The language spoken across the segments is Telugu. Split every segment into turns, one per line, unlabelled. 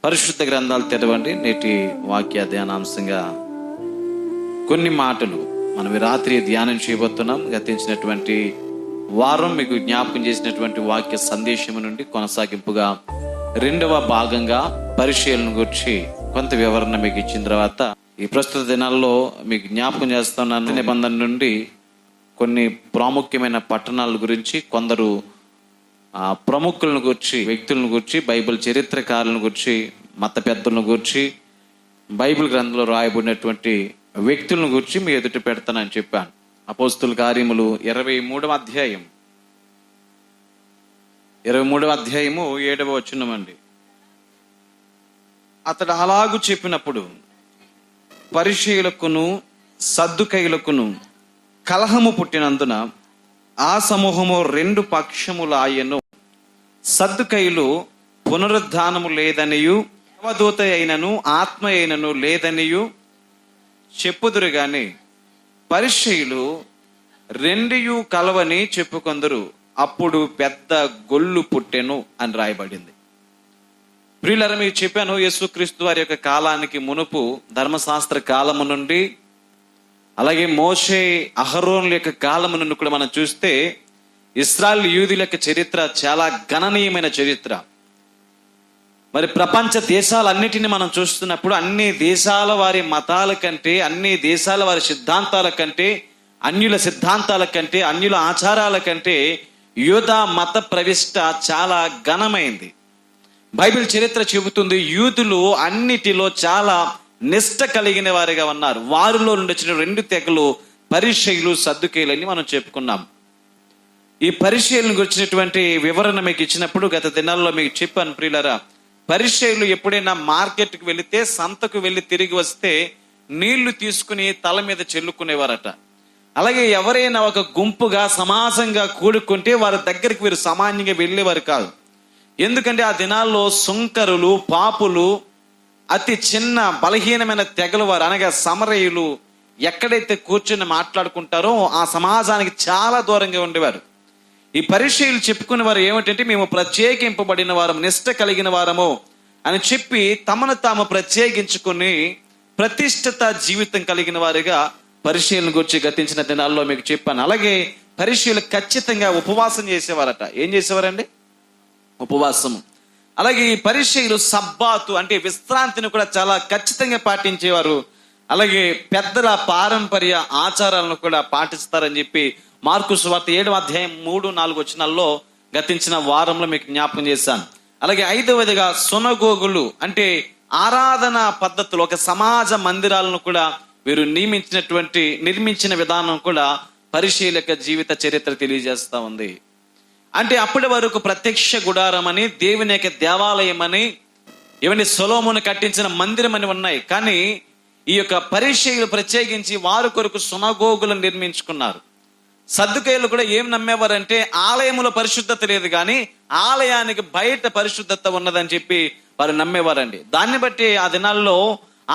పరిశుద్ధ గ్రంథాలు తెరవండి. నేటి వాక్య ధ్యానాంశంగా కొన్ని మాటలు మనం రాత్రి ధ్యానం చేయబోతున్నాం. గతించినటువంటి వారం మీకు జ్ఞాపకం చేసినటువంటి వాక్య సందేశం నుండి కొనసాగింపుగా రెండవ భాగంగా పరిశీలన గురించి కొంత వివరణ మీకు ఇచ్చిన తర్వాత ఈ ప్రస్తుత దినాల్లో మీకు జ్ఞాపకం చేస్తున్న నిబంధన నుండి కొన్ని ప్రాముఖ్యమైన పట్టణాల గురించి, కొందరు ప్రముఖులను గురించి, వ్యక్తులను గురించి, బైబిల్ చరిత్రకారులను గురించి, మత పెద్దలను గురించి, బైబిల్ గ్రంథంలో రాయబడినటువంటి వ్యక్తులను గురించి మీ ఎదుట పెడతానని చెప్పాను. అపోస్తుల కార్యములు 23వ అధ్యాయం 7వ వచనమండి. అతడు అలాగూ చెప్పినప్పుడు పరిసయ్యులకును సద్దుకయ్యులకును కలహము పుట్టినందున ఆ సమూహము 2 పక్షములాయెను. సద్దుకయ్యులు పునరుద్ధానము లేదనియు దేవదూత అయినను ఆత్మ అయినను లేదనియు చెప్పుదురు గాని పరిసయ్యులు రెండియు కలవని చెప్పుకొందరు. అప్పుడు పెద్ద గొల్లు పుట్టెను అని రాయబడింది. ప్రియులారా, మీకు చెప్పాను, యేసుక్రీస్తు వారి యొక్క కాలానికి మునుపు ధర్మశాస్త్ర కాలము నుండి, అలాగే మోషే అహరోనుల యొక్క కాలము నుండి కూడా మనం చూస్తే ఇశ్రాయేలు యూదుల యొక్క చరిత్ర చాలా గణనీయమైన చరిత్ర. మరి ప్రపంచ దేశాలన్నిటిని మనం చూస్తున్నప్పుడు అన్ని దేశాల వారి మతాల కంటే, అన్ని దేశాల వారి సిద్ధాంతాల కంటే, అన్యుల సిద్ధాంతాల కంటే, అన్యుల ఆచారాల కంటే యూదా మత ప్రవిష్ట చాలా ఘనమైంది. బైబిల్ చరిత్ర చెబుతుంది, యూదులు అన్నిటిలో చాలా నిష్ట కలిగిన వారిగా ఉన్నారు. వారిలో నుండి వచ్చిన 2 తెగలు పరిసయ్యులు, సద్దుకయ్యులని మనం చెప్పుకున్నాం. ఈ పరిసయ్యులను గురించినటువంటి వివరణ మీకు ఇచ్చినప్పుడు గత దినాల్లో మీకు చెప్పాను ప్రియులారా, పరిసయ్యులు ఎప్పుడైనా మార్కెట్కి వెళితే, సంతకు వెళ్ళి తిరిగి వస్తే నీళ్లు తీసుకుని తల మీద చెల్లుకునేవారట. అలాగే ఎవరైనా ఒక గుంపుగా సమాజంగా కూడుకుంటే వారి దగ్గరికి వీరు సామాన్యంగా వెళ్ళేవారు కాదు. ఎందుకంటే ఆ దినాల్లో సుంకరులు, పాపులు, అతి చిన్న బలహీనమైన తెగలు వారు, అనగా సమరయులు ఎక్కడైతే కూర్చొని మాట్లాడుకుంటారో ఆ సమాజానికి చాలా దూరంగా ఉండేవారు. ఈ పరిసయ్యులు చెప్పుకునే వారు ఏమిటంటే, మేము ప్రత్యేకింపబడిన వారము, నిష్ట కలిగిన వారము అని చెప్పి తమను తాము ప్రత్యేకించుకుని ప్రతిష్ఠిత జీవితం కలిగిన వారిగా పరిసయ్యులను గురించి గతించిన దినాల్లో మీకు చెప్పాను. అలాగే పరిసయ్యులు ఖచ్చితంగా ఉపవాసం చేసేవారట. ఏం చేసేవారండి? ఉపవాసము. అలాగే ఈ పరిసయ్యులు సబ్బాతు అంటే విశ్రాంతిని కూడా చాలా ఖచ్చితంగా పాటించేవారు. అలాగే పెద్దల పారంపర్య ఆచారాలను కూడా పాటిస్తారని చెప్పి మార్కు సువార్త 7వ అధ్యాయం 3-4 వచనాల్లో గతించిన వారంలో మీకు జ్ఞాపకం చేశాను. అలాగే 5వదిగా సునగోగులు అంటే ఆరాధన పద్ధతులు, ఒక సమాజ మందిరాలను కూడా వీరు నిర్మించిన విధానం కూడా పరిసయ్యుల యొక్క జీవిత చరిత్ర తెలియజేస్తా ఉంది. అంటే అప్పటి వరకు ప్రత్యక్ష గుడారం అని, దేవుని యొక్క దేవాలయం అని, ఇవన్నీ సొలొమోను కట్టించిన మందిరం అని ఉన్నాయి. కానీ ఈ యొక్క పరిసయ్యులు ప్రత్యేకించి వారి కొరకు సునగోగులను నిర్మించుకున్నారు. సద్దుకయ్యులు కూడా ఏం నమ్మేవారంటే, ఆలయంలో పరిశుద్ధత లేదు కానీ ఆలయానికి బయట పరిశుద్ధత ఉన్నదని చెప్పి వారు నమ్మేవారండి. దాన్ని బట్టి ఆ దినాల్లో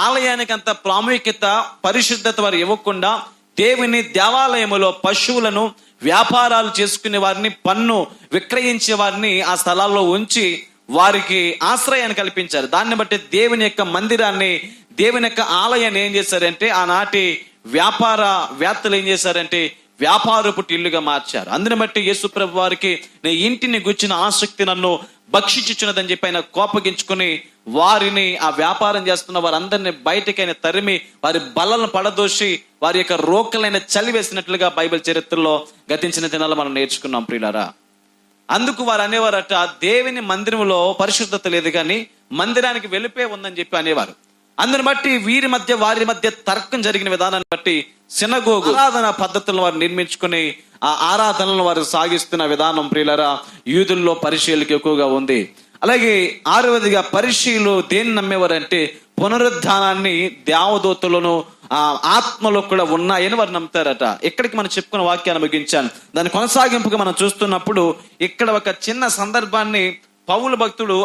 ఆలయానికి అంత ప్రాముఖ్యత, పరిశుద్ధత వారు ఇవ్వకుండా దేవుని దేవాలయములో పశువులను, వ్యాపారాలు చేసుకునే వారిని, పన్ను విక్రయించే వారిని ఆ స్థలాల్లో ఉంచి వారికి ఆశ్రయాన్ని కల్పించారు. దాన్ని బట్టి దేవుని యొక్క మందిరాన్ని, దేవుని యొక్క ఆలయాన్ని ఏం చేశారంటే ఆనాటి వ్యాపారవేత్తలు ఏం చేశారంటే వ్యాపారపు ఇల్లుగా మార్చారు. అందుని బట్టి యేసుప్రభు వారికి నీ ఇంటిని గుచ్చిన ఆసక్తి నన్ను భక్షించుచున్నదని చెప్పి ఆయన కోపగించుకుని వారిని, ఆ వ్యాపారం చేస్తున్న వారందరినీ బయటకైనా తరిమి వారి బలను పడదోసి వారి యొక్క రోకలైన చలివేసినట్లుగా బైబిల్ చరిత్రలో గతించిన దినాలు మనం నేర్చుకున్నాం ప్రియులారా. అందుకు వారు అనేవారట, దేవుని మందిరంలో పరిశుద్ధత లేదు కానీ మందిరానికి వెలుపే ఉందని చెప్పి అనేవారు. అందుని బట్టి వారి మధ్య తర్కం జరిగిన విధానాన్ని బట్టి సినగోగు ఆరాధన పద్ధతులను వారు నిర్మించుకుని ఆ ఆరాధనలను వారు సాగిస్తున్న విధానం ప్రియులారా యూదుల్లో పరిసయ్యులకు ఎక్కువగా ఉంది. అలాగే 6వదిగా పరిసయ్యులు దేన్ని నమ్మేవారంటే పునరుద్ధానాన్ని, దేవదూతలను, ఆత్మలో కూడా ఉన్నాయని వారు నమ్ముతారట. ఇక్కడికి మనం చెప్పుకున్న వాక్యాన్ని ముగించాను. దాని కొనసాగింపుగా మనం చూస్తున్నప్పుడు ఇక్కడ ఒక చిన్న సందర్భాన్ని పౌలు భక్తుడు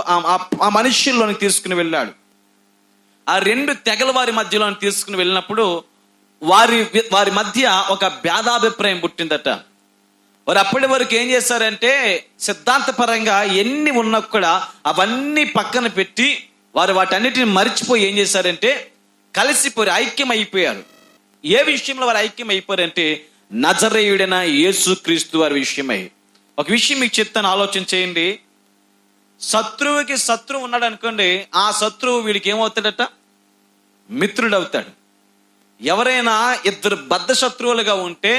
ఆ మనుష్యుల్లోని తీసుకుని వెళ్ళాడు. ఆ 2 తెగల వారి మధ్యలో తీసుకుని వెళ్ళినప్పుడు వారి మధ్య ఒక భేదాభిప్రాయం పుట్టిందట. వారు అప్పటి వరకు ఏం చేశారంటే సిద్ధాంతపరంగా ఎన్ని ఉన్నా కూడా అవన్నీ పక్కన పెట్టి వారు వాటన్నిటిని మర్చిపోయి ఏం చేశారంటే కలిసిపోయి ఐక్యం అయిపోయారు. ఏ విషయంలో వారు ఐక్యం అయిపోయారంటే నజరేయుడైన యేసుక్రీస్తు వారి విషయమై. ఒక విషయం మీకు చెప్తాను, ఆలోచన చేయండి. శత్రువుకి శత్రువు ఉన్నాడు అనుకోండి, ఆ శత్రువు వీడికి ఏమవుతాడట? మిత్రుడు అవుతాడు. ఎవరైనా ఇద్దరు బద్ధ శత్రువులుగా ఉంటే,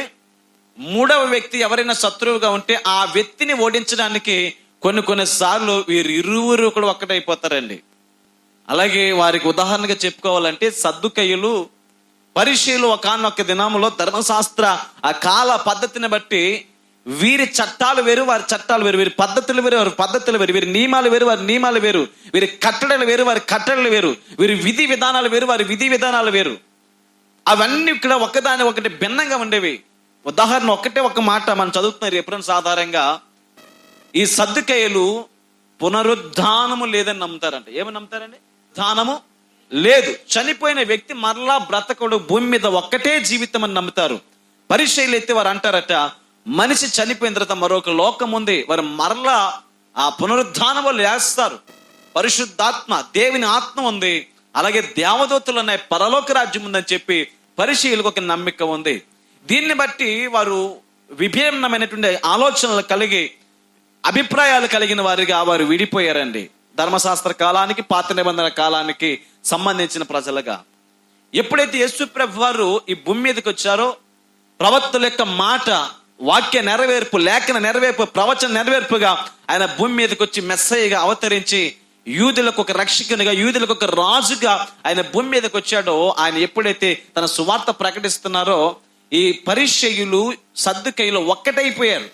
మూడవ వ్యక్తి ఎవరైనా శత్రువుగా ఉంటే ఆ వ్యక్తిని ఓడించడానికి కొన్నిసార్లు వీరు ఇరువురు కూడా ఒక్కటైపోతారండి. అలాగే వారికి ఉదాహరణగా చెప్పుకోవాలంటే సద్దుకయ్యులు పరిశీలు ఒకానొక దినంలో ధర్మశాస్త్ర ఆ కాల పద్ధతిని బట్టి వీరి చట్టాలు వేరు, వారి చట్టాలు వేరు, వీరి పద్ధతులు వేరు, వారి పద్ధతులు వేరు, వీరి నియమాలు వేరు, వారి నియమాలు వేరు, వీరి కట్టడలు వేరు, వారి కట్టడలు వేరు, వీరి విధి విధానాలు వేరు, వారి విధి విధానాలు వేరు. అవన్నీ ఇక్కడ ఒకదాని ఒకటి భిన్నంగా ఉండేవి. ఉదాహరణ ఒక మాట మనం చదువుతున్నారు రిఫరెన్స్ ఆధారంగా. ఈ సద్దుకయ్యులు పునరుద్ధానము లేదని నమ్ముతారంట. ఏమని నమ్ముతారండి? ధానము లేదు, చనిపోయిన వ్యక్తి మరలా బ్రతకుడు, భూమి మీద ఒక్కటే జీవితం అని నమ్ముతారు. పరిశీలు అయితే వారు అంటారట, మనిషి చనిపోయిన తర్వాత మరొక లోకం ఉంది, వారు మరలా ఆ పునరుద్ధానం లేస్తారు. పరిశుద్ధాత్మ, దేవుని ఆత్మ ఉంది, అలాగే దేవదూతలు ఉన్నాయి, పరలోక రాజ్యం ఉందని చెప్పి పరిశీలకు ఒక నమ్మిక ఉంది. దీన్ని బట్టి వారు విభిన్నమైనటువంటి ఆలోచనలు కలిగి అభిప్రాయాలు కలిగిన వారిగా వారు విడిపోయారండి. ధర్మశాస్త్ర కాలానికి, పాత నిబంధన కాలానికి సంబంధించిన ప్రజలుగా. ఎప్పుడైతే యేసు ప్రభు వారు ఈ భూమి మీదకి వచ్చారో, ప్రవక్తల యొక్క మాట, వాక్య నెరవేర్పు, లేఖన నెరవేర్పు, ప్రవచన నెరవేర్పుగా ఆయన భూమి మీదకి వచ్చి మెస్సయ్యగా అవతరించి యూదులకు ఒక రక్షకునిగా, యూదులకు ఒక రాజుగా ఆయన భూమి మీదకి వచ్చాడో, ఆయన ఎప్పుడైతే తన సువార్త ప్రకటిస్తున్నారో ఈ పరిసయ్యులు సద్దుకయ్యులు ఒక్కటైపోయారు.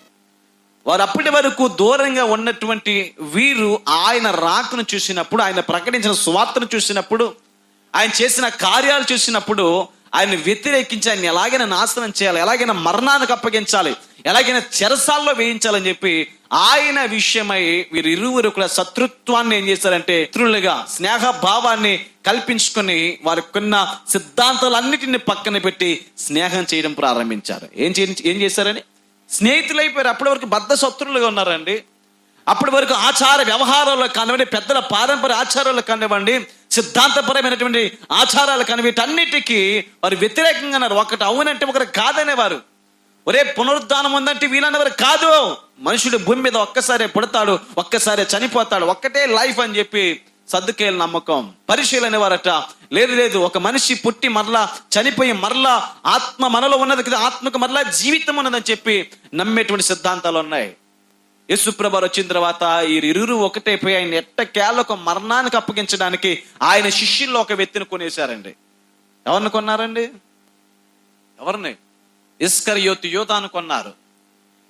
వారు అప్పటి వరకు దూరంగా ఉన్నటువంటి వీరు ఆయన రాకను చూసినప్పుడు, ఆయన ప్రకటించిన సువార్తను చూసినప్పుడు, ఆయన చేసిన కార్యాలు చూసినప్పుడు ఆయన వ్యతిరేకించి ఆయన ఎలాగైనా నాశనం చేయాలి, ఎలాగైనా మరణానికి అప్పగించాలి, ఎలాగైనా చెరసాల్లో వేయించాలని చెప్పి ఆయన విషయమై వీరు ఇరువురు కూడా శత్రుత్వాన్ని ఏం చేశారంటే మిత్రులుగా స్నేహ భావాన్ని కల్పించుకొని వారికున్న సిద్ధాంతాలన్నిటిని పక్కన పెట్టి స్నేహం చేయడం ప్రారంభించారు. ఏం చేశారని? స్నేహితులైపోయారు. అప్పటి వరకు బద్ధ శత్రులుగా ఉన్నారండి. అప్పటి వరకు ఆచార వ్యవహారాలు కానివ్వండి, పెద్దల పారంపర్య ఆచారాలు కానివ్వండి, సిద్ధాంతపరమైనటువంటి ఆచారాలు కానీ వీటన్నిటికీ వారు వ్యతిరేకంగా ఉన్నారు. ఒకటి అవునంటే ఒకరు కాదనేవారు. ఒరే పునరుద్ధానం ఉందంటే వీళ్ళనేవారు కాదు. మనుషుడు భూమి మీద ఒక్కసారి పుడతాడు, ఒక్కసారి చనిపోతాడు, ఒక్కటే లైఫ్ అని చెప్పి సద్దుకయ్యుల నమ్మకం. పరిశీలన అనేవారట, లేదు, ఒక మనిషి పుట్టి మరలా చనిపోయి మరలా ఆత్మ మనలో ఉన్నది కదా, ఆత్మకు మరలా జీవితం ఉన్నదని చెప్పి నమ్మేటువంటి సిద్ధాంతాలు ఉన్నాయి. యేసుప్రభు వచ్చిన తర్వాత ఈ ఇరువురు ఒకటైపోయి ఆయన ఎట్టకేలకు మరణానికి అప్పగించడానికి ఆయన శిష్యుల్లో ఒక వ్యక్తిని కొనేశారండి. ఎవరిని కొన్నారండి? ఎవరిని? ఇస్కరియోతు యోధాను కొన్నారు.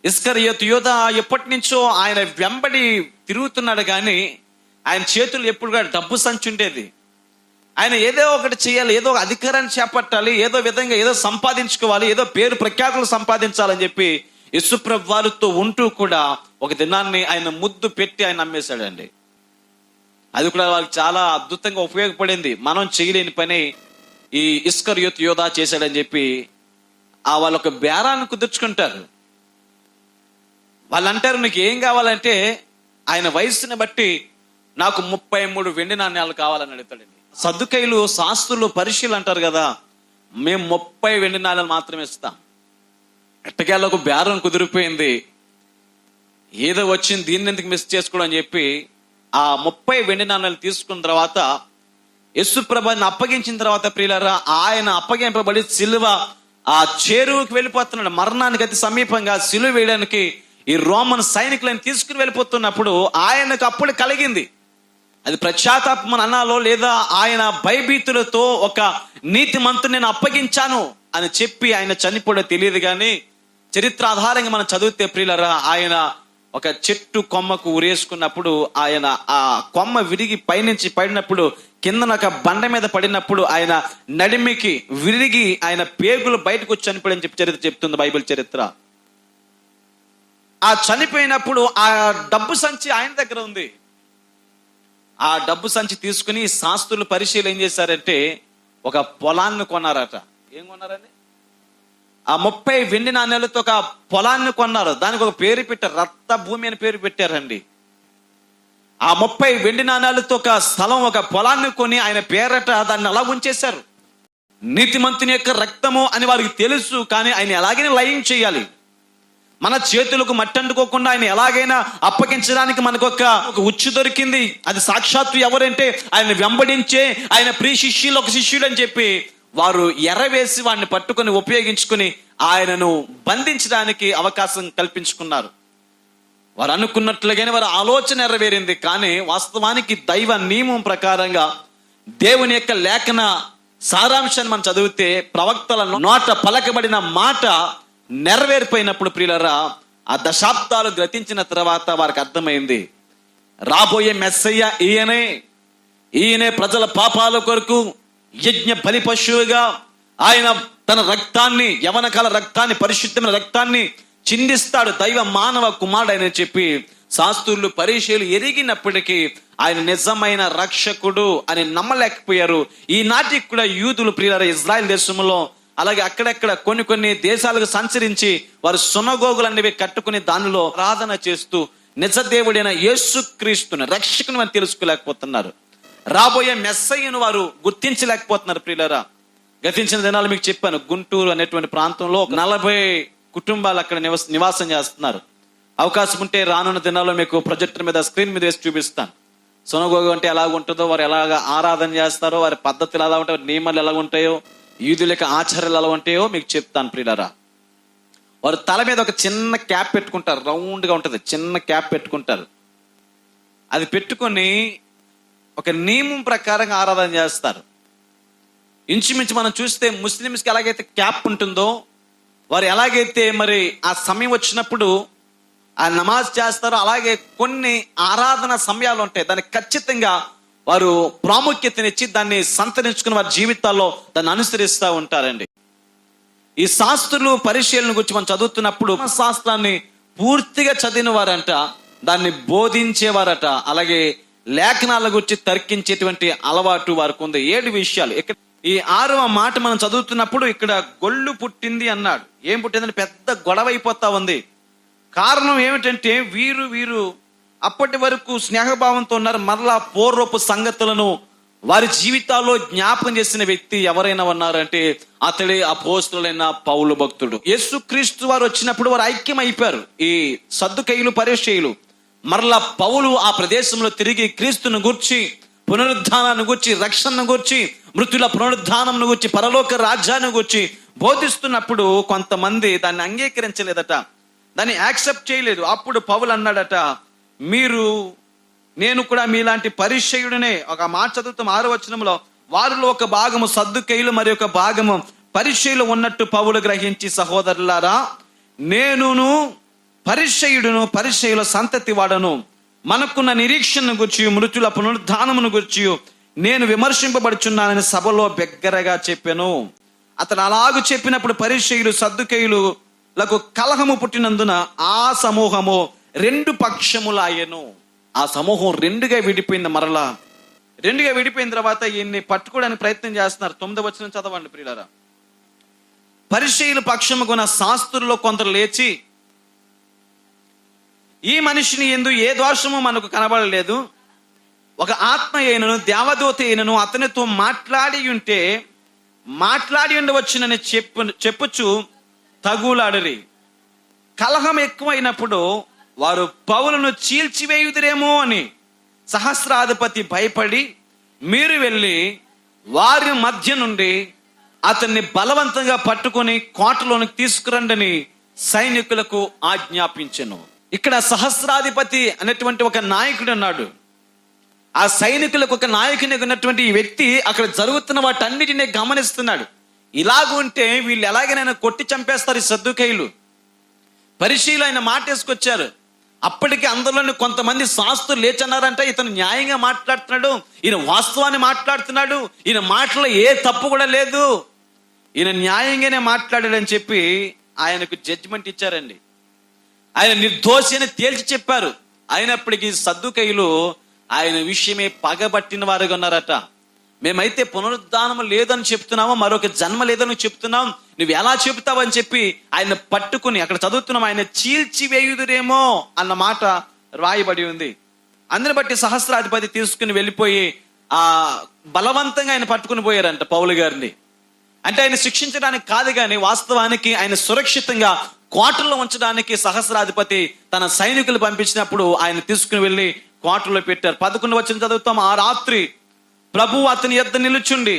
ఇస్కరియోతు యోధా ఎప్పటి నుంచో ఆయన వెంబడి తిరుగుతున్నాడు, కానీ ఆయన చేతులు ఎప్పుడు కూడా డబ్బు సంచి ఉండేది. ఆయన ఏదో ఒకటి చేయాలి, ఏదో ఒక అధికారాన్ని చేపట్టాలి, ఏదో విధంగా ఏదో సంపాదించుకోవాలి, ఏదో పేరు ప్రఖ్యాతులు సంపాదించాలని చెప్పి యేసుప్రభు వారితో ఉంటూ కూడా ఒక దినాన్ని ఆయన ముద్దు పెట్టి ఆయన నమ్మేశాడండి. అది కూడా వాళ్ళకి చాలా అద్భుతంగా ఉపయోగపడింది. మనం చేయలేని పని ఈ ఇస్కరియోతు యోధా చేశాడని చెప్పి వాళ్ళు ఒక బేరాన్ని కుదుర్చుకుంటారు. వాళ్ళు అంటారు, నీకు ఏం కావాలంటే, ఆయన వయస్సుని బట్టి నాకు 33 వెండి నాణ్యాలు కావాలని అడుగుతాడండి. సద్దుకయ్యులు శాస్త్రులు పరిశీలు అంటారు కదా, మేము 30 వెండి నాణ్యాలు మాత్రమే ఇస్తాం. ఎట్టకేళ్ళకు బేరం కుదిరిపోయింది. ఏదో వచ్చింది, దీన్ని ఎందుకు మిస్ చేసుకోవడం అని చెప్పి ఆ 30 వెండి నాణ్యాలు తీసుకున్న తర్వాత యేసుప్రభుని అప్పగించిన తర్వాత ప్రియులారా, ఆయన అప్పగింపబడి సిలువ ఆ చేరువుకి వెళ్ళిపోతున్నాడు. మరణానికి అతి సమీపంగా సిలువ వేయడానికి ఈ రోమన్ సైనికులను తీసుకుని వెళ్ళిపోతున్నప్పుడు ఆయనకు అప్పుడు కలిగింది. అది పశ్చాత్తాపం అనాలో లేదా ఆయన భయభీతులతో ఒక నీతిమంతుని నేను అప్పగించాను అని చెప్పి ఆయన చనిపోవడం తెలియదు. కానీ చరిత్ర ఆధారంగా మనం చదివితే ప్రియులరా, ఆయన ఒక చెట్టు కొమ్మకు ఉరేసుకున్నప్పుడు ఆయన ఆ కొమ్మ విరిగి పైనుంచి పడినప్పుడు కిందన ఒక బండ మీద పడినప్పుడు ఆయన నడిమికి విరిగి ఆయన పేగులు బయటకు వచ్చి చనిపోయాడని చెప్పి చరిత్ర చెప్తుంది బైబిల్ చరిత్ర. ఆ చనిపోయినప్పుడు ఆ డబ్బు సంచి ఆయన దగ్గర ఉంది. ఆ డబ్బు సంచి తీసుకుని శాస్త్రులు పరిశీలన ఏం చేశారంటే ఒక పొలాన్ని కొన్నారట. ఏం కొన్నారని? ఆ 30 వెండి నాణ్యాలతో ఒక పొలాన్ని కొన్నారు. దానికి ఒక పేరు పెట్టారు, రక్త భూమి అని పేరు పెట్టారండి. ఆ 30 వెండి నాణాలతో ఒక స్థలం, ఒక పొలాన్ని కొని ఆయన పేరట దాన్ని అలా ఉంచేశారు. నీతిమంతుని యొక్క రక్తము అని వారికి తెలుసు, కానీ ఆయన ఎలాగైనా లయం చేయాలి. మన చేతులకు మట్టి అంటుకోకుండా ఆయన ఎలాగైనా అప్పగించడానికి మనకు ఒక ఉచ్చు దొరికింది. అది సాక్షాత్తు ఎవరంటే ఆయన వెంబడించే ఆయన ప్రియ శిష్యులు, ఒక శిష్యుడు అని చెప్పి వారు ఎర్రవేసి వాడిని పట్టుకొని ఉపయోగించుకుని ఆయనను బంధించడానికి అవకాశం కల్పించుకున్నారు. వారు అనుకున్నట్లుగానే వారి ఆలోచన నెరవేరింది. కానీ వాస్తవానికి దైవ నియమం ప్రకారంగా దేవుని యొక్క లేఖన సారాంశాన్ని మనం చదివితే ప్రవక్తల నోట పలకబడిన మాట నెరవేరిపోయినప్పుడు ప్రియులరా, ఆ దశాబ్దాలు గతించిన తర్వాత వారికి అర్థమైంది, రాబోయే మెస్సయ్య ఈయనే ప్రజల పాపాల కొరకు యజ్ఞ బలి పశువుగా ఆయన తన రక్తాన్ని, యవనకాల రక్తాన్ని, పరిశుద్ధమైన రక్తాన్ని చిందిస్తాడు, దైవ మానవ కుమారుడు అని చెప్పి శాస్త్రులు పరిచయులు ఎరిగినప్పటికీ ఆయన నిజమైన రక్షకుడు అని నమ్మలేకపోయారు. ఈనాటికి కూడా యూదులు ప్రియులారా ఇజ్రాయెల్ దేశంలో, అలాగే అక్కడక్కడ కొన్ని దేశాలకు సంచరించి వారు సునగోగులు అనేవి కట్టుకుని దానిలో ఆరాధన చేస్తూ నిజ దేవుడైన యేసుక్రీస్తుని రక్షకుని అని తెలుసుకోలేకపోతున్నారు. రాబోయే మెస్సయ్యను వారు గుర్తించలేకపోతున్నారు. ప్రియులారా, గతించిన దినాలు మీకు చెప్పాను, గుంటూరు అనేటువంటి ప్రాంతంలో 40 కుటుంబాలు అక్కడ నివాసం చేస్తున్నారు. అవకాశం ఉంటే రానున్న దినాల్లో మీకు ప్రొజెక్టర్ మీద, స్క్రీన్ మీద వేసి చూపిస్తాను. సునగోగ అంటే ఎలా ఉంటుందో, వారు ఎలాగ ఆరాధన చేస్తారో, వారి పద్ధతులు ఎలా ఉంటాయో, నియమాలు ఎలా ఉంటాయో, యూదుల యొక్క ఆచారాలు ఎలా ఉంటాయో మీకు చెప్తాను. ప్రియులారా, వారు తల మీద ఒక చిన్న క్యాప్ పెట్టుకుంటారు, రౌండ్ గా ఉంటుంది, చిన్న క్యాప్ పెట్టుకుంటారు. అది పెట్టుకొని ఒక నియమం ప్రకారంగా ఆరాధన చేస్తారు. ఇంచుమించు మనం చూస్తే ముస్లిమ్స్కి ఎలాగైతే క్యాప్ ఉంటుందో, వారు ఎలాగైతే మరి ఆ సమయం వచ్చినప్పుడు ఆ నమాజ్ చేస్తారో, అలాగే కొన్ని ఆరాధన సమయాలు ఉంటాయి, దానికి ఖచ్చితంగా వారు ప్రాముఖ్యతనిచ్చి దాన్ని సంతరించుకుని వారి జీవితాల్లో దాన్ని అనుసరిస్తూ ఉంటారండి. ఈ శాస్త్రులు పరిశీలన గురించి మనం చదువుతున్నప్పుడు శాస్త్రాన్ని పూర్తిగా చదివిన వారంట, దాన్ని బోధించేవారట, అలాగే లేఖనాల గురించి తర్కించేటువంటి అలవాటు వారికి ఉంది. 7 విషయాలు. ఇక్కడ ఈ 6వ మాట మనం చదువుతున్నప్పుడు ఇక్కడ గొల్లు పుట్టింది అన్నాడు. ఏం పుట్టిందని పెద్ద గొడవ అయిపోతా ఉంది. కారణం ఏమిటంటే వీరు అప్పటి వరకు స్నేహభావంతో ఉన్నారు. మరలా పూర్వపు సంగతులను వారి జీవితాల్లో జ్ఞాపకం చేసిన వ్యక్తి ఎవరైనా ఉన్నారంటే అతడే అపోస్తలుడైన పౌలు భక్తుడు. యేసుక్రీస్తు వారు వచ్చినప్పుడు వారు ఐక్యం అయిపోయారు. ఈ సద్దుకయ్యులు, పరిసయ్యులు. మరలా పౌలు ఆ ప్రదేశంలో తిరిగి క్రీస్తును గూర్చి, పునరుద్ధానాన్ని గూర్చి, రక్షణను గూర్చి, మృతుల పునరుద్ధానంను గూర్చి, పరలోక రాజ్యాన్ని గూర్చి బోధిస్తున్నప్పుడు కొంతమంది దాన్ని అంగీకరించలేదట, దాన్ని యాక్సెప్ట్ చేయలేదు. అప్పుడు పౌలు అన్నాడట, నేను కూడా మీలాంటి పరిచయుడనే. ఒక మాట చదువుతాం 6వ వచనంలో, వారిలో ఒక భాగము సద్దుకయ్యులు మరి ఒక భాగము పరిచయులు ఉన్నట్టు పౌలు గ్రహించి, సహోదరులారా, నేనును పరిచయుడును పరిచయుల సంతతి వాడను, మనకున్న నిరీక్షణను గురించి, మృతుల పునరుద్ధానమును గురించి నేను విమర్శింపబడుచున్నానని సభలో బిగ్గరగా చెప్పాను. అతను అలాగూ చెప్పినప్పుడు పరిచయులు సద్దుకయ్యులకు కలహము పుట్టినందున ఆ సమూహము 2 పక్షములాయెను. ఆ సమూహం 2గా విడిపోయింది. మరలా 2గా విడిపోయిన తర్వాత ఈయన్ని పట్టుకోవడానికి ప్రయత్నం చేస్తున్నారు. 9వ వచనం చదవండి ప్రియులారా. పరిచయుల పక్షముగున్న శాస్త్రుల్లో కొందరు లేచి, ఈ మనిషిని యందు ఏ దోషము మనకు కనబడలేదు, ఒక ఆత్మ అయినను దేవదూత అయినను అతనితో మాట్లాడి ఉండవచ్చునని చెప్పుచు తగులాడిరి. కలహం ఎక్కువైనప్పుడు వారు పౌలును చీల్చివేయుదురేమో అని సహస్రాధిపతి భయపడి, మీరు వెళ్ళి వారి మధ్య నుండి అతన్ని బలవంతంగా పట్టుకొని కోటలోనికి తీసుకురండని సైనికులకు ఆజ్ఞాపించెను. ఇక్కడ సహస్రాధిపతి అనేటువంటి ఒక నాయకుడు ఉన్నాడు. ఆ సైనికులకు ఒక నాయకుని ఉన్నటువంటి ఈ వ్యక్తి అక్కడ జరుగుతున్న వాటన్నిటినీ గమనిస్తున్నాడు. ఇలాగుంటే వీళ్ళు ఎలాగైనా కొట్టి చంపేస్తారు ఈ సద్దుకయ్యులు. పరిశీలు ఆయన మాటేసుకొచ్చారు. అప్పటికి అందులోని కొంతమంది శాస్త్రులు లేచన్నారంటే, ఇతను న్యాయంగా మాట్లాడుతున్నాడు, ఈయన వాస్తవాన్ని మాట్లాడుతున్నాడు, ఈయన మాటలో ఏ తప్పు కూడా లేదు, ఈయన న్యాయంగానే మాట్లాడాడని చెప్పి ఆయనకు జడ్జిమెంట్ ఇచ్చారండి. ఆయన నిర్దోషి అని తేల్చి చెప్పారు. అయినప్పటికీ సద్దుకయ్యులు ఆయన విషయమే పగబట్టిన వారుగా ఉన్నారట. మేమైతే పునరుద్ధానం లేదని చెప్తున్నాము, మరొక జన్మ లేదని చెప్తున్నాం, నువ్వు ఎలా చెప్తావు అని చెప్పి ఆయన పట్టుకుని, అక్కడ చదువుతున్నాం, ఆయన చీల్చివేయుదురేమో అన్న మాట రాయబడి ఉంది. అందుని బట్టి సహస్రాధిపతి తీసుకుని వెళ్ళిపోయి బలవంతంగా ఆయన పట్టుకుని పోయారంట పౌలు గారిని. అంటే ఆయన శిక్షించడానికి కాదు, కానీ వాస్తవానికి ఆయన సురక్షితంగా కోటల్లో ఉంచడానికి సహస్రాధిపతి తన సైనికులు పంపించినప్పుడు ఆయన తీసుకుని వెళ్ళి కోటలో పెట్టారు. 11 వచనం చదువుతాం. ఆ రాత్రి ప్రభువు అతని యొద్ద నిలుచుండి,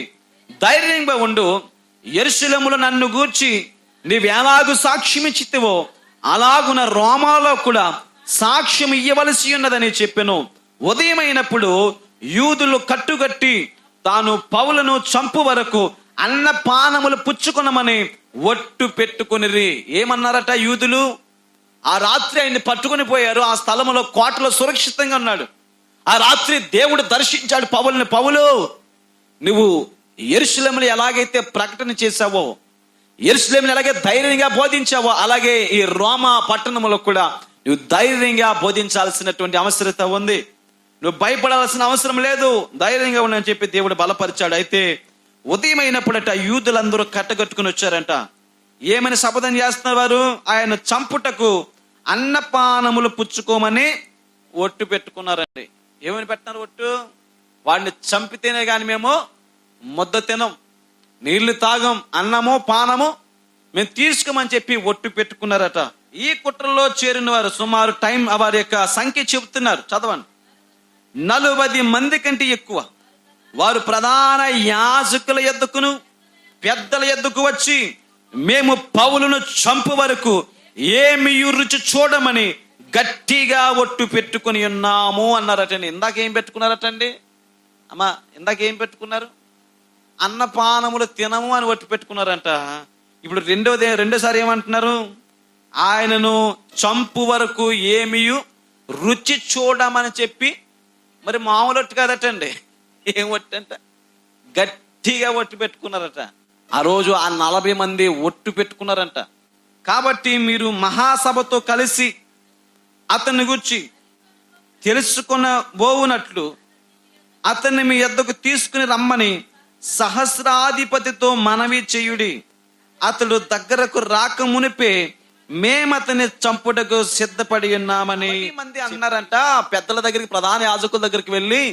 ధైర్యంగా ఉండు, యెరూషలేములో నన్ను గూర్చి నీవెలాగు సాక్ష్యం ఇచ్చితివో అలాగున రోమాలో కూడా సాక్ష్యం ఇయ్యవలసి ఉన్నదని చెప్పెను. ఉదయమైనప్పుడు యూదులు కట్టుగట్టి తాను పౌలను చంపు వరకు అన్నపానములు పుచ్చుకునమని ఒట్టు పెట్టుకునిరి. ఏమన్నారట యూదులు? ఆ రాత్రి ఆయన్ని పట్టుకుని పోయారు. ఆ స్థలములో కోటలో సురక్షితంగా ఉన్నాడు. ఆ రాత్రి దేవుడు దర్శించాడు పౌలుని. పౌలు, నువ్వు యెరూషలేములో ఎలాగైతే ప్రకటన చేశావో, యెరూషలేములో ఎలాగే ధైర్యంగా బోధించావో, అలాగే ఈ రోమా పట్టణంలో కూడా నువ్వు ధైర్యంగా బోధించాల్సినటువంటి అవసరత ఉంది. నువ్వు భయపడాల్సిన అవసరం లేదు, ధైర్యంగా ఉండని చెప్పి దేవుడు బలపరిచాడు. అయితే ఉదయమైనప్పుడట యూదులందరూ కట్టగట్టుకుని వచ్చారంట. ఏమని శపథం చేస్తున్నారు? ఆయన చంపుటకు అన్నపానములు పుచ్చుకోమని ఒట్టు పెట్టుకున్నారండి. ఏమని పెట్టినారు ఒట్టు? వాడిని చంపితేనే కానీ మేము ముద్ద తినం, నీళ్లు తాగం, అన్నము పానము మేము తీసుకోమని చెప్పి ఒట్టు పెట్టుకున్నారట. ఈ కుట్రలో చేరిన వారు సుమారు వారి యొక్క సంఖ్య చెబుతున్నారు, చదవండి, 40 మంది కంటే ఎక్కువ. వారు ప్రధాన యాజకుల యొద్దకును పెద్దల యొద్దకు వచ్చి, మేము పౌలును చంపు వరకు ఏమి రుచి చూడమని గట్టిగా ఒట్టు పెట్టుకుని ఉన్నాము అన్నారటండి. ఇందాకేం పెట్టుకున్నారటండి అమ్మా? ఇందాకేం పెట్టుకున్నారు? అన్నపానములు తినము అని ఒట్టు పెట్టుకున్నారంట. ఇప్పుడు రెండోసారి ఏమంటున్నారు? ఆయనను చంపు వరకు ఏమి రుచి చూడమని చెప్పి, మరి మామూలు ఒట్టు కాదటండి. ఏం ఒట్టు అంట? గట్టిగా ఒట్టు పెట్టుకున్నారట. ఆ రోజు ఆ 40 మంది ఒట్టు పెట్టుకున్నారంట. కాబట్టి మీరు మహాసభతో కలిసి అతన్ని గురించి తెలుసుకొనబోవునట్లు అతన్ని మీ యొద్దకు తీసుకుని రమ్మని సహస్రాధిపతితో మనవి చేయుడి. అతడు దగ్గరకు రాక మునిపే మేమతని చంపుటకు సిద్ధపడి ఉన్నామని మంది అన్నారంట. పెద్దల దగ్గరికి, ప్రధాన యాజకుల దగ్గరికి వెళ్ళి,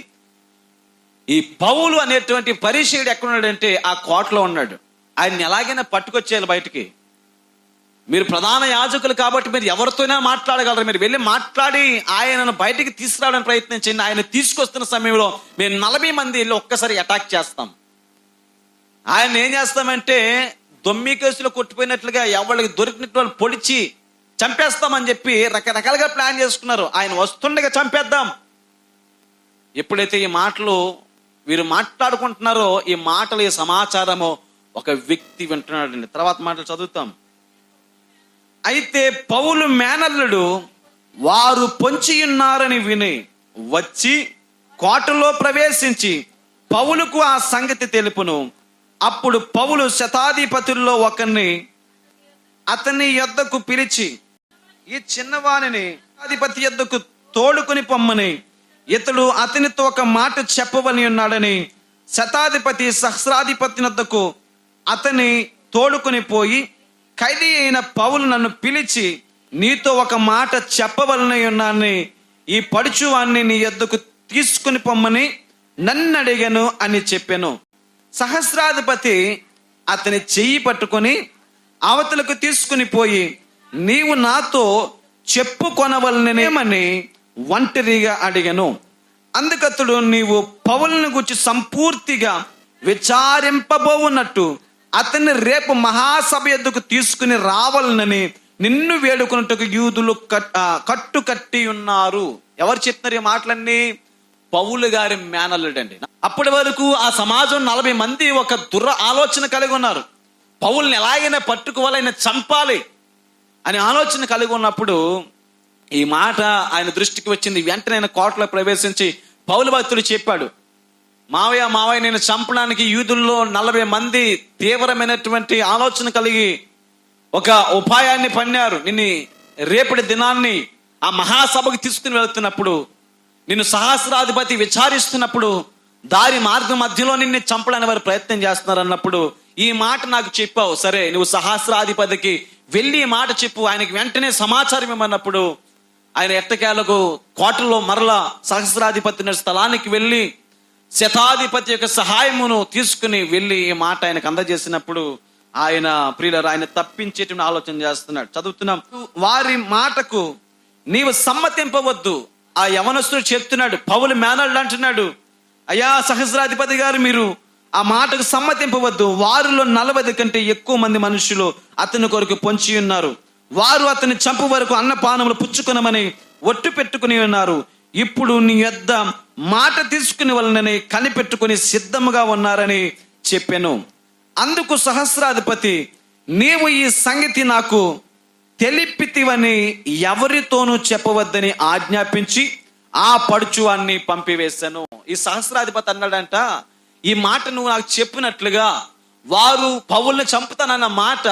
ఈ పౌలు అనేటువంటి పరిచయుడు ఎక్కడున్నాడంటే ఆ కోటలో ఉన్నాడు, ఆయన్ని ఎలాగైనా పట్టుకొచ్చేయాలి బయటికి. మీరు ప్రధాన యాజకులు కాబట్టి మీరు ఎవరితోనే మాట్లాడగలరు. మీరు వెళ్ళి మాట్లాడి ఆయనను బయటికి తీసుకురావడానికి ప్రయత్నం చేయండి. ఆయన తీసుకొస్తున్న సమయంలో మేము 40 మంది వెళ్ళి ఒక్కసారి అటాక్ చేస్తాం. ఆయన ఏం చేస్తామంటే దొమ్మి కేసులో కొట్టిపోయినట్లుగా ఎవరికి దొరికినట్టు వాళ్ళు పొడిచి చంపేస్తామని చెప్పి రకరకాలుగా ప్లాన్ చేసుకున్నారు. ఆయన వస్తుండగా చంపేద్దాం. ఎప్పుడైతే ఈ మాటలు వీరు మాట్లాడుకుంటున్నారో, ఈ మాటలు, ఈ సమాచారము ఒక వ్యక్తి వింటున్నాడండి. తర్వాత మాటలు చదువుతాం. అయితే పౌలు మేనల్లుడు వారు పొంచి ఉన్నారని విని వచ్చి కోటలో ప్రవేశించి పౌలుకు ఆ సంగతి తెలుపును. అప్పుడు పౌలు శతాధిపతుల్లో ఒకరిని అతని యొద్దకు పిలిచి, ఈ చిన్నవాణిని అధిపతి యొద్దకు తోడుకుని పొమ్మని, ఇతడు అతనితో ఒక మాట చెప్పవని ఉన్నాడని శతాధిపతి సహస్రాధిపతి వద్దకు అతని తోడుకుని పోయి, ఖైదీ అయిన పౌలు నన్ను పిలిచి నీతో ఒక మాట చెప్పవలనై ఉన్నానని, ఈ పడుచువాణ్ణి నీ యొద్దకు తీసుకుని పొమ్మని నన్ను అడిగాను అని చెప్పాను. సహస్రాధిపతి అతని చెయ్యి పట్టుకొని అవతలకు తీసుకుని పోయి, నీవు నాతో చెప్పుకొనవలనేమని ఒంటరిగా అడిగాను. అందుకతడు, నీవు పౌలును గురించి సంపూర్తిగా విచారింపబోవున్నట్టు అతన్ని రేపు మహాసభ యొద్దకు తీసుకుని రావాలనని నిన్ను వేడుకున్నట్టుకు యూదులు కట్టు కట్టి ఉన్నారు. ఎవరు చెప్తున్నారు ఈ మాటలన్నీ? పౌలు గారి మేనల్లుడండి. అప్పటి వరకు ఆ సమాజం 40 మంది ఒక ఆలోచన కలిగి ఉన్నారు. పౌల్ని ఎలాగైనా పట్టుకోవాలైనా చంపాలి అని ఆలోచన కలిగి ఉన్నప్పుడు ఈ మాట ఆయన దృష్టికి వచ్చింది. వెంటనే ఆయన కోటలో ప్రవేశించి పౌలు భక్తుడు చెప్పాడు, మావయ్య నేను చంపడానికి యూదుల్లో 40 మంది తీవ్రమైనటువంటి ఆలోచన కలిగి ఒక ఉపాయాన్ని పన్నారు. నిన్ను రేపటి దినాన్ని ఆ మహాసభకు తీసుకుని వెళుతున్నప్పుడు, నిన్ను సహస్రాధిపతి విచారిస్తున్నప్పుడు దారి మార్గం మధ్యలో నిన్ను చంపడానికి వారు ప్రయత్నం చేస్తున్నారు అన్నప్పుడు ఈ మాట నాకు చెప్పావు. సరే, నువ్వు సహస్రాధిపతికి వెళ్ళి ఈ మాట చెప్పు, ఆయనకి వెంటనే సమాచారం ఇవ్వమన్నప్పుడు
ఆయన ఎట్టకేలకు కోటలో మరలా సహస్రాధిపతి స్థలానికి వెళ్ళి శతాధిపతి యొక్క సహాయమును తీసుకుని వెళ్ళి ఈ మాట ఆయనకు అందజేసినప్పుడు ఆయన ప్రియులారా ఆయన తప్పించేటువంటి ఆలోచన చేస్తున్నాడు. చదువుతున్నాం, వారి మాటకు నీవు సమ్మతింపవద్దు. ఆ యవనస్తుడు చెప్తున్నాడు, పౌలు మేనల్డ్ అంటున్నాడు, అయ్యా సహస్రాధిపతి గారు మీరు ఆ మాటకు సమ్మతింపవద్దు. వారిలో 40 కంటే ఎక్కువ మంది మనుషులు అతని కొరకు పొంచి ఉన్నారు. వారు అతని చంపు వరకు అన్నపానములు పుచ్చుకొనమని ఒట్టు పెట్టుకుని ఉన్నారు. ఇప్పుడు నీ యొద్ద మాట తీసుకుని వాళ్ళని కనిపెట్టుకుని సిద్ధముగా ఉన్నారని చెప్పాను. అందుకు సహస్రాధిపతి, నీవు ఈ సంగతి నాకు తెలిపితివని ఎవరితోనూ చెప్పవద్దని ఆజ్ఞాపించి ఆ పడుచువాన్ని పంపివేశాను. ఈ సహస్రాధిపతి అన్నాడంట, ఈ మాట నువ్వు నాకు చెప్పినట్లుగా వారు పౌల్ని చంపుతానన్న మాట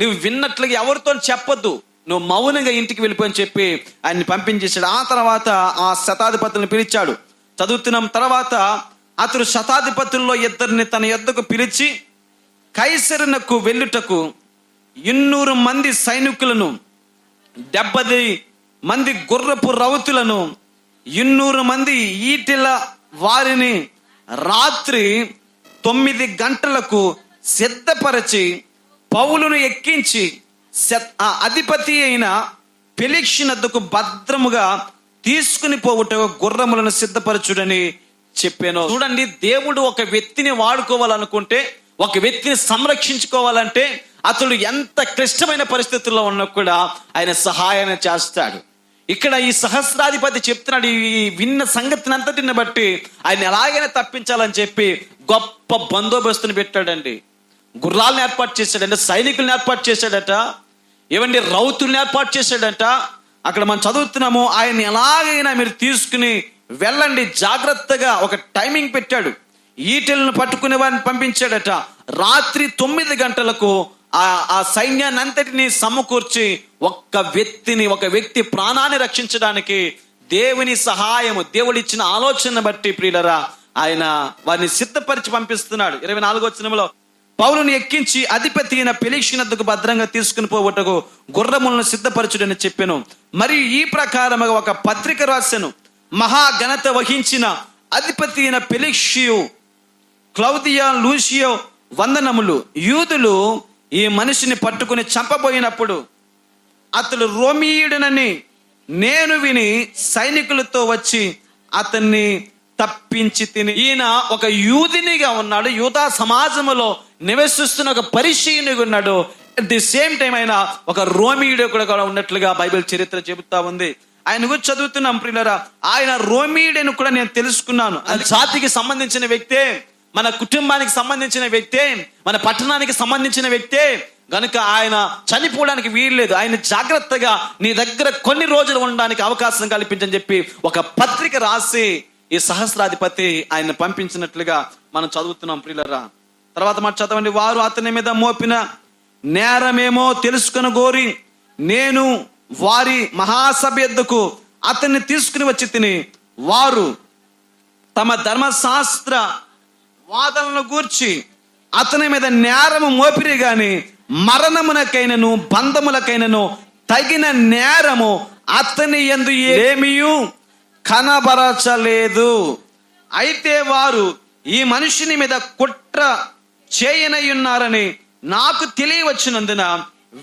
నువ్వు విన్నట్లుగా ఎవరితో చెప్పొద్దు, నువ్వు మౌనంగా ఇంటికి వెళ్ళిపోని చెప్పి ఆయన్ని పంపించేశాడు. ఆ తర్వాత ఆ శతాధిపతులను పిలిచాడు. చదువుతున్నాం, తర్వాత అతడు శతాధిపతుల్లో 2 తన యొద్దకు పిలిచి కైసరునకు వెళ్ళుటకు 200 మంది సైనికులను, 70 మంది గుర్రపు రౌతులను, 200 మంది ఈటెల వారిని రాత్రి 9 గంటలకు సిద్ధపరచి పౌలును ఎక్కించి అధిపతి అయిన ఫెలిక్సు నద్దకు భద్రముగా తీసుకుని పోవుట గుర్రములను సిద్ధపరచుడని చెప్పాను. చూడండి, దేవుడు ఒక వ్యక్తిని వాడుకోవాలనుకుంటే, ఒక వ్యక్తిని సంరక్షించుకోవాలంటే అతడు ఎంత క్లిష్టమైన పరిస్థితుల్లో ఉన్నా కూడా ఆయన సహాయం చేస్తాడు. ఇక్కడ ఈ సహస్రాధిపతి చెప్తున్నాడు, ఈ విన్న సంగతిని అంతటిని బట్టి ఆయన ఎలాగైనా తప్పించాలని చెప్పి గొప్ప బందోబస్తుని పెట్టాడండి. గుర్రాలను ఏర్పాటు చేశాడంట, సైనికులను ఏర్పాటు చేశాడట, ఏమండి రౌతుల్ని ఏర్పాటు చేశాడంట. అక్కడ మనం చదువుతున్నాము, ఆయన ఎలాగైనా మీరు తీసుకుని వెళ్ళండి జాగ్రత్తగా, ఒక టైమింగ్ పెట్టాడు. ఈటెలను పట్టుకునే వారిని పంపించాడట. రాత్రి 9 గంటలకు ఆ సైన్యాన్ని అంతటిని సమకూర్చి ఒక వ్యక్తి ప్రాణాన్ని రక్షించడానికి దేవుని సహాయము, దేవుడు ఇచ్చిన ఆలోచన బట్టి ప్రియులరా ఆయన వారిని సిద్ధపరిచి పంపిస్తున్నాడు. 24వ వచనంలో, పౌలుని ఎక్కించి అధిపతి అయిన ఫెలిక్సు నద్దకు భద్రంగా తీసుకుని పోవటకు గుర్రములను సిద్ధపరచుడని చెప్పాను. మరియు ఈ ప్రకారముగా ఒక పత్రిక రాశాను. మహాఘనత వహించిన అధిపతి అయిన ఫెలిక్సు, క్లౌదియా, లూసియో వందనములు. యూదులు ఈ మనిషిని పట్టుకుని చంపబోయినప్పుడు అతడు రోమీయుడనని నేను విని సైనికులతో వచ్చి అతన్ని తప్పించి తిని. ఈయన ఒక యూదునిగా ఉన్నాడు, యూదా సమాజంలో నివసిస్తున్న ఒక పరిచయునిగా ఉన్నాడు. అట్ ది సేమ్ టైం ఆయన ఒక రోమీయుడు కూడా ఉన్నట్లుగా బైబిల్ చరిత్ర చెబుతా ఉంది. ఆయన గురించి చదువుతున్నాం ప్రియులారా, ఆయన రోమీయుడని కూడా నేను తెలుసుకున్నాను. అది జాతికి సంబంధించిన వ్యక్తే, మన కుటుంబానికి సంబంధించిన వ్యక్తే, మన పట్టణానికి సంబంధించిన వ్యక్తే గనుక ఆయన చనిపోవడానికి వీల్లేదు. ఆయన జాగ్రత్తగా నీ దగ్గర కొన్ని రోజులు ఉండడానికి అవకాశం కల్పించని చెప్పి ఒక పత్రిక రాసి ఈ సహస్రాధిపతి ఆయన పంపించినట్లుగా మనం చదువుతున్నాం ప్రియులారా. తర్వాత మాట చదవండి, వారు అతని మీద మోపిన నేరమేమో తెలుసుకుని గోరి నేను వారి మహాసభ యొద్దకు అతన్ని తీసుకుని వచ్చి తిని, వారు తమ ధర్మశాస్త్ర వాదనలను గూర్చి అతని మీద నేరము మోపిరి గాని మరణమునకైనను బంధములకైనను తగిన నేరము అతని యందు ఏమీయు కనబరచలేదు. అయితే వారు ఈ మనిషిని మీద కుట్ర చేయనై ఉన్నారని నాకు తెలియవచ్చినందున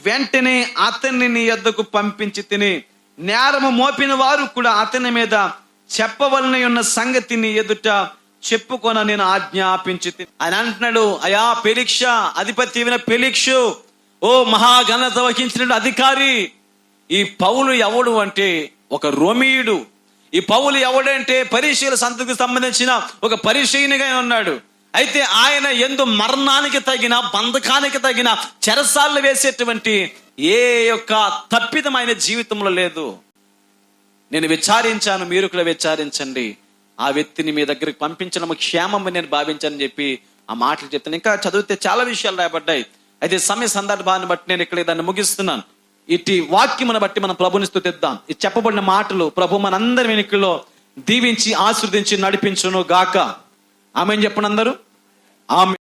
వెంటనే అతన్ని నీ యొద్దకు పంపించి తిని, నేరము మోపిన వారు కూడా అతని మీద చెప్పవలన ఉన్న సంగతిని ఎదుట చెప్పుకొన నేను ఆజ్ఞాపించి తిని. ఆయన అంటున్నాడు, అయా ఫెలిక్స్, అధిపతి ఫెలిక్సు, ఓ మహాఘనత వహించిన అధికారి, ఈ పౌలు ఎవడు అంటే ఒక రోమీయుడు. ఈ పౌలు ఎవడంటే పరిచయుల సంతతికి సంబంధించిన ఒక పరిచయునిగా ఉన్నాడు. అయితే ఆయన ఎందు మరణానికి తగిన, బంధకానికి తగిన చెరసాలను వేసేటువంటి ఏ యొక్క తప్పిదమైన జీవితంలో లేదు. నేను విచారించాను, మీరు కూడా విచారించండి. ఆ వ్యక్తిని మీ దగ్గరికి పంపించడం క్షేమం నేను భావించానని చెప్పి ఆ మాటలు చెప్తాను. ఇంకా చదివితే చాలా విషయాలు రాయబడ్డాయి. అయితే సమయ సందర్భాన్ని బట్టి నేను ఇక్కడ దాన్ని ముగిస్తున్నాను. ఇటు వాక్యమును బట్టి మనం ప్రభుని స్తుతిద్దాం. ఈ చెప్పబడిన మాటలు ప్రభు మనందరి వెనుకలో దీవించి ఆశీర్వదించి నడిపించును గాక. ఆమేన్ చెప్పండి అందరూ. ఆమేన్.